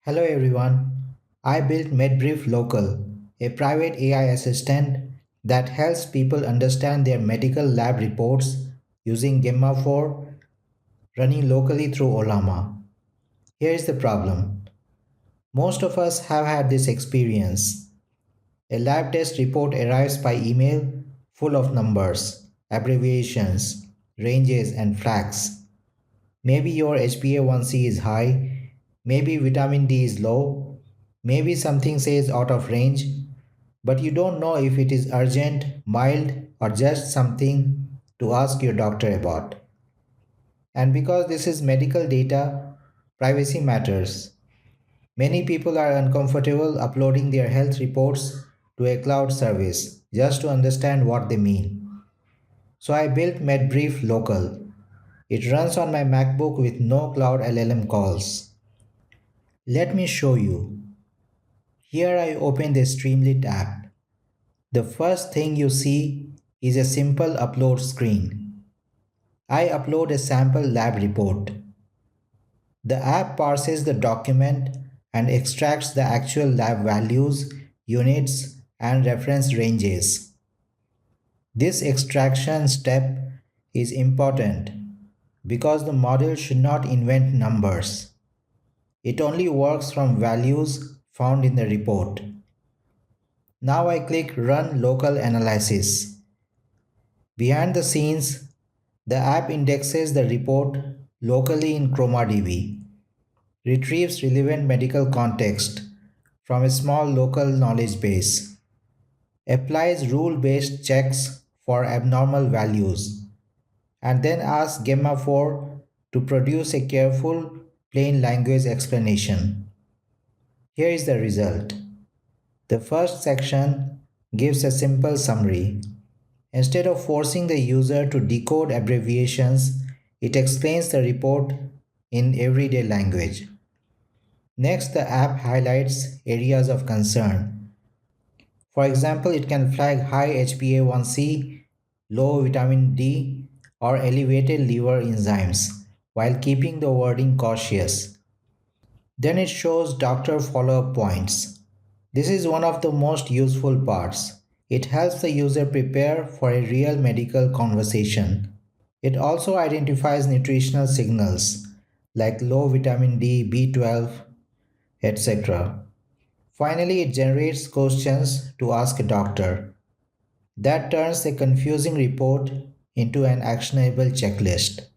Hello everyone. I built MedBrief Local, a private AI assistant that helps people understand their medical lab reports using Gemma 4 running locally through Ollama. Here is the problem. Most of us have had this experience. A lab test report arrives by email full of numbers, abbreviations, ranges, and flags. Maybe your HbA1c is high, maybe vitamin D is low, maybe something says out of range, but you don't know if it is urgent, mild, or just something to ask your doctor about. And because this is medical data, privacy matters. Many people are uncomfortable uploading their health reports to a cloud service just to understand what they mean. So I built MedBrief Local. It runs on my MacBook with no cloud LLM calls. Let me show you. Here I open the Streamlit app. The first thing you see is a simple upload screen. I upload a sample lab report. The app parses the document and extracts the actual lab values, units, and reference ranges. This extraction step is important because the model should not invent numbers. It only works from values found in the report. Now I click Run Local Analysis. Behind the scenes, the app indexes the report locally in ChromaDB, retrieves relevant medical context from a small local knowledge base, applies rule-based checks for abnormal values, and then asks Gemma 4 to produce a careful, plain language explanation. Here is the result. The first section gives a simple summary. Instead of forcing the user to decode abbreviations, it explains the report in everyday language. Next, the app highlights areas of concern. For example, it can flag high HbA1c, low vitamin D, or elevated liver enzymes, while keeping the wording cautious. Then it shows doctor follow-up points. This is one of the most useful parts. It helps the user prepare for a real medical conversation. It also identifies nutritional signals like low vitamin D, B12, etc. Finally, it generates questions to ask a doctor. That turns a confusing report into an actionable checklist.